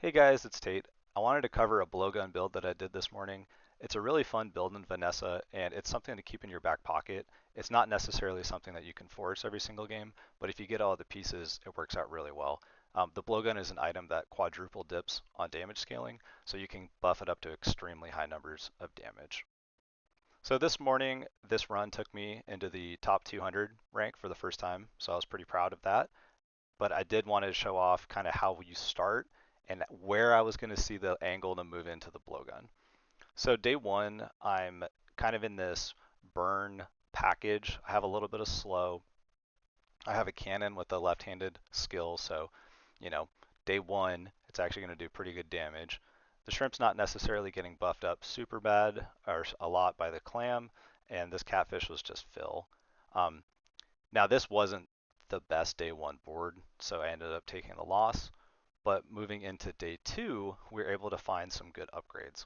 Hey guys, it's Tate. I wanted to cover a blowgun build that I did this morning. It's a really fun build in Vanessa, and it's something to keep in your back pocket. It's not necessarily something that you can force every single game, but if you get all the pieces, it works out really well. The blowgun is an item that quadruple dips on damage scaling, so you can buff it up to extremely high numbers of damage. So this morning, this run took me into the top 200 rank for the first time, so I was pretty proud of that, but I did want to show off kind of how you start and where I was going to see the angle to move into the blowgun. So day one, I'm kind of in this burn package. I have a little bit of slow. I have a cannon with a left-handed skill, so day one, it's actually going to do pretty good damage. The shrimp's not necessarily getting buffed up super bad or a lot by the clam, and this catfish was just fill. Um, Now this wasn't the best day one board, so I ended up taking the loss. But moving into day two, we were able to find some good upgrades.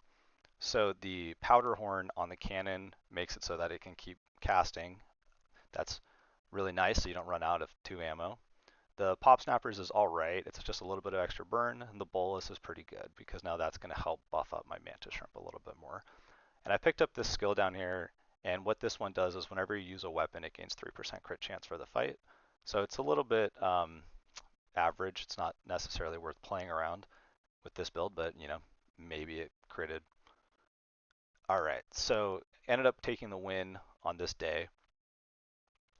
So the powder horn on the cannon makes it so that it can keep casting. That's really nice, so you don't run out of 2 ammo. The pop snappers is all right. It's just a little bit of extra burn, and the bolus is pretty good because now that's going to help buff up my mantis shrimp a little bit more. And I picked up this skill down here, and what this one does is whenever you use a weapon, it gains 3% crit chance for the fight. So it's a little bit average. It's not necessarily worth playing around with this build, but maybe it critted. All right, so ended up taking the win on this day,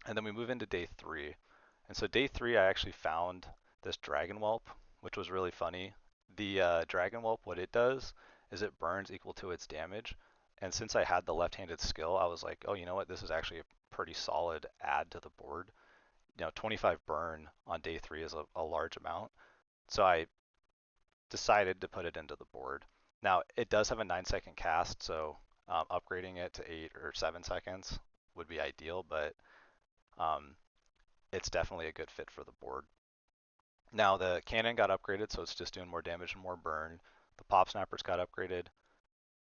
and then we move into day three. And so day three, I actually found this dragon whelp, which was really funny. The dragon whelp, what it does is it burns equal to its damage. And since I had the left-handed skill, I was like, oh, you know what? This is actually a pretty solid add to the board. 25 burn on day three is a large amount. So I decided to put it into the board. Now, it does have a 9-second cast, so upgrading it to 8 or 7 seconds would be ideal, but um, it's definitely a good fit for the board. Now, the cannon got upgraded, so it's just doing more damage and more burn. The pop snappers got upgraded.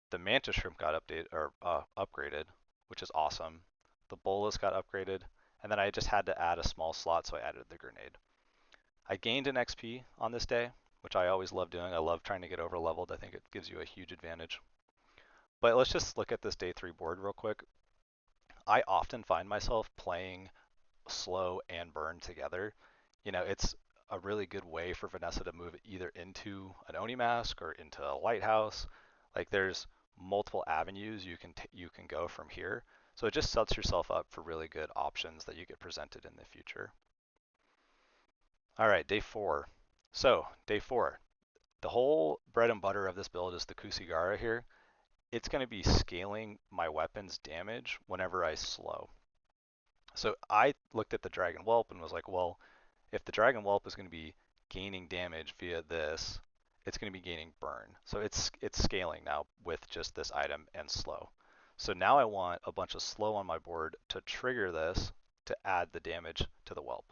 The mantis shrimp got upgraded, which is awesome. The bolus got upgraded, and then I just had to add a small slot, so I added the grenade. I gained an XP on this day, which I always love doing. I love trying to get over leveled. I think it gives you a huge advantage. But let's just look at this day three board real quick. I often find myself playing slow and burn together. It's a really good way for Vanessa to move either into an Oni mask or into a lighthouse. Like there's multiple avenues you can go from here. So it just sets yourself up for really good options that you get presented in the future. All right, day four. So day four, the whole bread and butter of this build is the Kusigara here. It's going to be scaling my weapon's damage whenever I slow. So I looked at the Dragon Whelp and was like, well, if the Dragon Whelp is going to be gaining damage via this, it's going to be gaining burn. So it's scaling now with just this item and slow. So now I want a bunch of slow on my board to trigger this to add the damage to the whelp.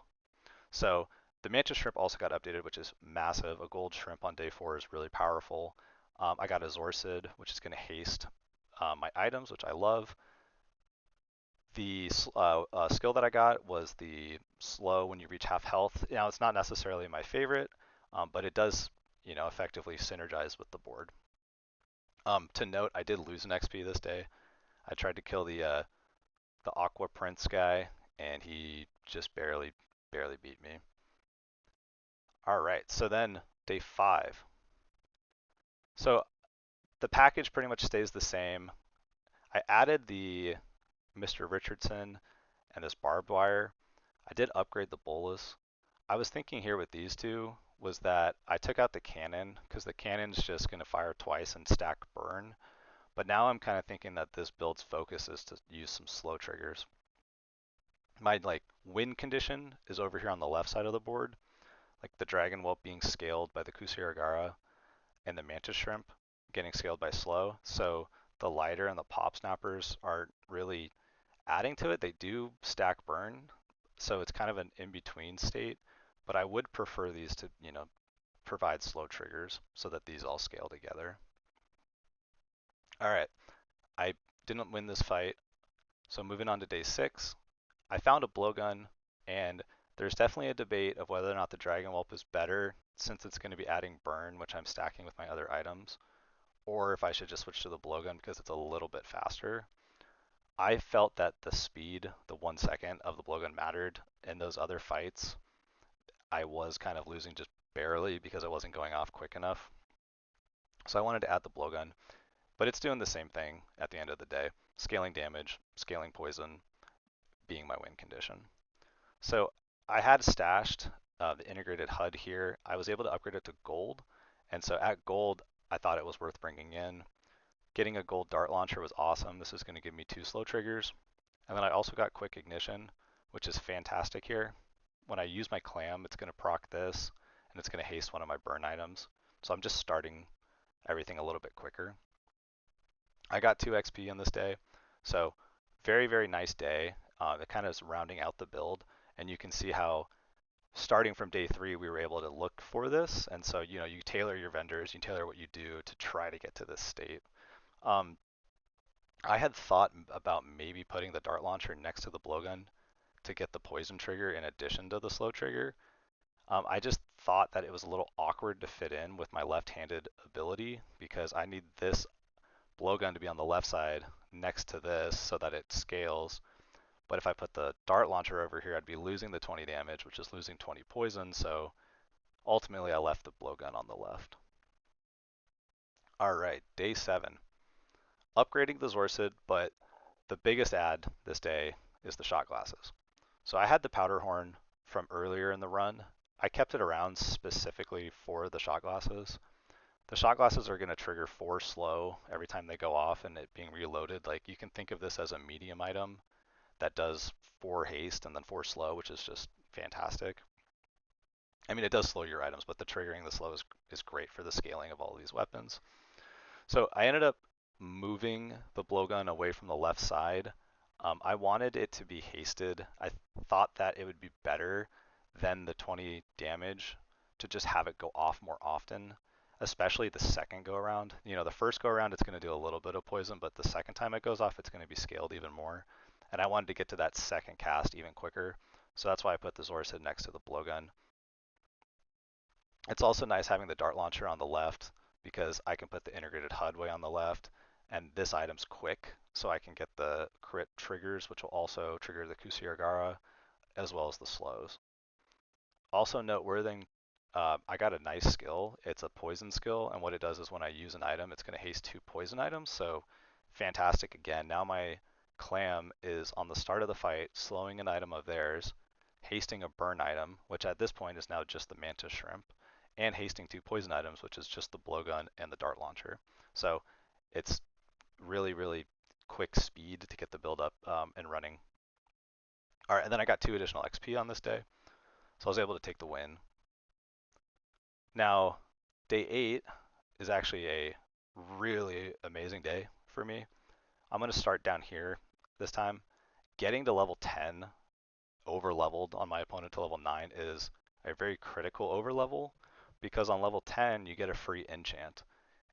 So the mantis shrimp also got updated, which is massive. A gold shrimp on day four is really powerful. I got a Zorsid, which is going to haste my items, which I love. The skill that I got was the slow when you reach half health. Now, it's not necessarily my favorite, but it does, effectively synergize with the board. To note, I did lose an XP this day. I tried to kill the Aqua Prince guy, and he just barely beat me. All right, so then day five. So the package pretty much stays the same. I added the Mr. Richardson and this barbed wire. I did upgrade the bolus. I was thinking here with these two was that I took out the cannon because the cannon's just going to fire twice and stack burn. But now I'm kind of thinking that this build's focus is to use some slow triggers. My win condition is over here on the left side of the board, like the dragon whelp being scaled by the Kusirigara and the mantis shrimp getting scaled by slow. So the lighter and the pop snappers aren't really adding to it. They do stack burn, so it's kind of an in-between state, but I would prefer these to, provide slow triggers so that these all scale together. All right, I didn't win this fight, so moving on to day six, I found a blowgun, and there's definitely a debate of whether or not the Dragon Whelp is better since it's going to be adding burn, which I'm stacking with my other items, or if I should just switch to the blowgun because it's a little bit faster. I felt that the speed, the 1 second of the blowgun mattered. In those other fights, I was kind of losing just barely because I wasn't going off quick enough. So I wanted to add the blowgun, but it's doing the same thing at the end of the day. Scaling damage, scaling poison, being my win condition. So I had stashed the integrated HUD here. I was able to upgrade it to gold. And so at gold, I thought it was worth bringing in. Getting a gold dart launcher was awesome. This is going to give me 2 slow triggers. And then I also got quick ignition, which is fantastic here. When I use my clam, it's going to proc this, and it's going to haste one of my burn items. So I'm just starting everything a little bit quicker. I got 2 XP on this day, so very, very nice day. It kind of is rounding out the build, and you can see how starting from day 3, we were able to look for this. And so, you know, you tailor your vendors, you tailor what you do to try to get to this state. I had thought about maybe putting the dart launcher next to the blowgun to get the poison trigger in addition to the slow trigger. I just thought that it was a little awkward to fit in with my left-handed ability because I need this blowgun to be on the left side next to this so that it scales. But if I put the dart launcher over here, I'd be losing the 20 damage, which is losing 20 poison. So ultimately, I left the blowgun on the left. All right, day 7. Upgrading the Zorsid, but the biggest add this day is the shot glasses. So I had the powder horn from earlier in the run. I kept it around specifically for the shot glasses. The shot glasses are going to trigger 4 slow every time they go off and it being reloaded. Like you can think of this as a medium item that does 4 haste and then 4 slow, which is just fantastic. I mean, it does slow your items, but the triggering the slow is great for the scaling of all these weapons. So I ended up moving the blowgun away from the left side. I wanted it to be hasted. I thought that it would be better than the 20 damage to just have it go off more often, especially the second go around. You know, the first go around it's going to do a little bit of poison, but the second time it goes off it's going to be scaled even more. And I wanted to get to that second cast even quicker. So that's why I put the Zorsid next to the blowgun. It's also nice having the dart launcher on the left because I can put the integrated HUD way on the left, and this item's quick, so I can get the crit triggers, which will also trigger the Kusirigara, as well as the slows. Also noteworthy, I got a nice skill. It's a poison skill, and what it does is when I use an item, it's going to haste 2 poison items, so fantastic again. Now my clam is on the start of the fight, slowing an item of theirs, hasting a burn item, which at this point is now just the mantis shrimp, and hasting 2 poison items, which is just the blowgun and the dart launcher. So it's really, really quick speed to get the build up and running. All right, and then I got 2 additional XP on this day, so I was able to take the win. Now, day 8 is actually a really amazing day for me. I'm going to start down here this time. Getting to level 10 over leveled on my opponent to level 9 is a very critical over level because on level 10 you get a free enchant.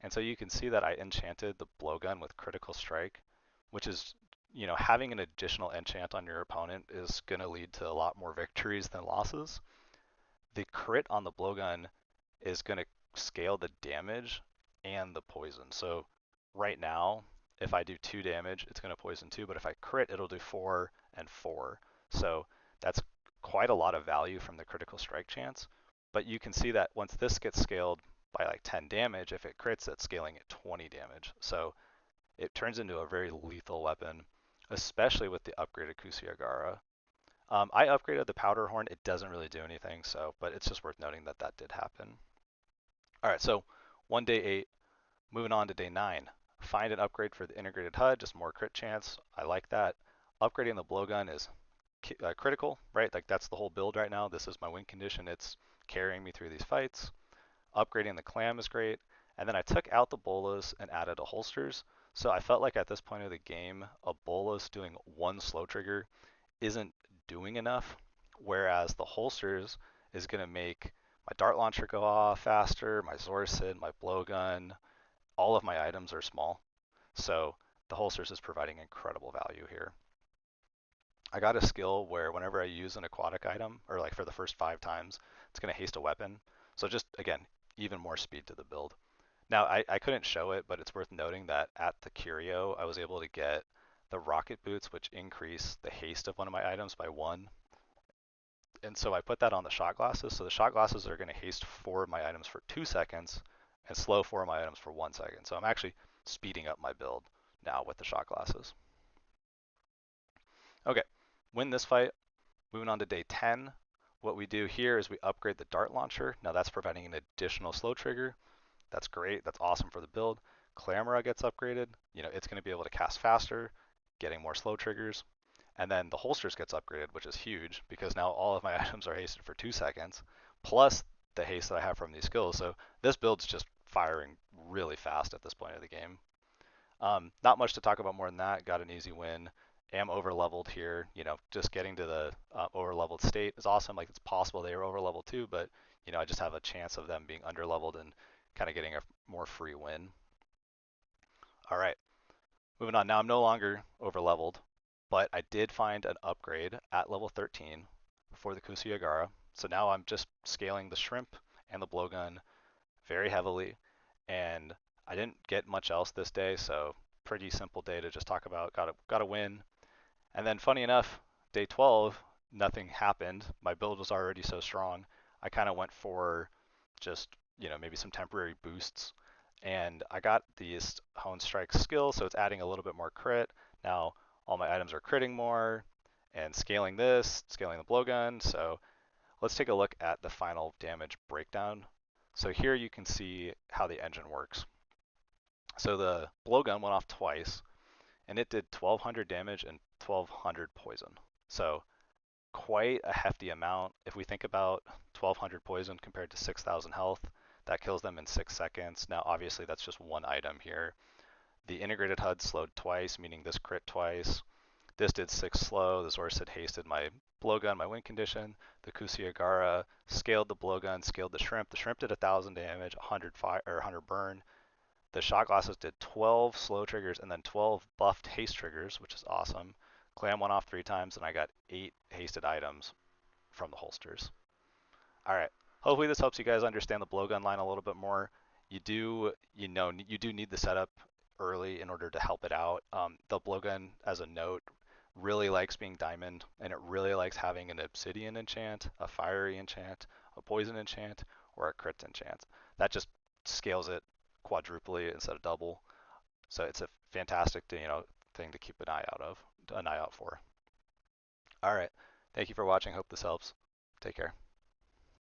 And so you can see that I enchanted the blowgun with critical strike, which is, you know, having an additional enchant on your opponent is going to lead to a lot more victories than losses. The crit on the blowgun is going to scale the damage and the poison. So right now, if I do 2 damage, it's going to poison 2, but if I crit, it'll do 4 and 4. So that's quite a lot of value from the critical strike chance. But you can see that once this gets scaled by like 10 damage, if it crits, it's scaling at 20 damage. So it turns into a very lethal weapon, especially with the upgraded Kusirigara. I upgraded the powder horn. It doesn't really do anything, so but it's just worth noting that that did happen. All right, so one day 8, moving on to day 9. Find an upgrade for the integrated HUD, just more crit chance. I like that. Upgrading the blowgun is critical, right? Like that's the whole build right now. This is my win condition. It's carrying me through these fights. Upgrading the clam is great. And then I took out the bolas and added a holsters. So I felt like at this point of the game, a bolas doing 1 slow trigger isn't doing enough, whereas the holsters is going to make my dart launcher go off faster, my Zorsid, my blowgun, all of my items are small. So the holsters is providing incredible value here. I got a skill where whenever I use an aquatic item, or like for the first 5 times, it's going to haste a weapon. So just, again, even more speed to the build. Now, I couldn't show it, but it's worth noting that at the curio, I was able to get the rocket boots, which increase the haste of one of my items by 1. And so I put that on the shot glasses. So the shot glasses are going to haste 4 of my items for 2 seconds and slow 4 of my items for 1 second. So I'm actually speeding up my build now with the shot glasses. Okay, win this fight. Moving on to day 10. What we do here is we upgrade the dart launcher. Now that's providing an additional slow trigger. That's great. That's awesome for the build. Clamora gets upgraded. You know, it's going to be able to cast faster, getting more slow triggers. And then the holsters gets upgraded, which is huge because now all of my items are hasted for 2 seconds, plus the haste that I have from these skills. So this build's just firing really fast at this point of the game. Not much to talk about more than that. Got an easy win. Am over leveled here. You know, just getting to the over leveled state is awesome. Like it's possible they are over leveled too, but you know, I just have a chance of them being under leveled and kind of getting a more free win. All right, moving on. Now I'm no longer over leveled, but I did find an upgrade at level 13 for the Kusiyagara. So now I'm just scaling the shrimp and the blowgun very heavily, and I didn't get much else this day, so pretty simple day to just talk about. Got a win, and then funny enough, day 12, nothing happened. My build was already so strong. I kind of went for just maybe some temporary boosts, and I got these Hone Strike skill, so it's adding a little bit more crit. Now all my items are critting more, and scaling this, scaling the blowgun. So let's take a look at the final damage breakdown. So here you can see how the engine works. So the blowgun went off twice, and it did 1200 damage and 1200 poison. So quite a hefty amount. If we think about 1200 poison compared to 6000 health, that kills them in 6 seconds. Now obviously that's just one item here. The integrated HUD slowed twice, meaning this crit twice. This did 6 slow. The Zorsid hasted my blowgun, my win condition. The Kusiyagara scaled the blowgun, scaled the shrimp. The shrimp did 1000 damage, 100 fire or 100 burn. The shot glasses did 12 slow triggers and then 12 buffed haste triggers, which is awesome. Clam went off 3 times, and I got 8 hasted items from the holsters. All right. Hopefully this helps you guys understand the blowgun line a little bit more. You do need the setup early in order to help it out. The blowgun, as a note, really likes being diamond, and it really likes having an obsidian enchant, a fiery enchant, a poison enchant, or a crit enchant. That just scales it quadruply instead of double. So it's a fantastic thing to keep an eye out for. All right. Thank you for watching. Hope this helps. Take care.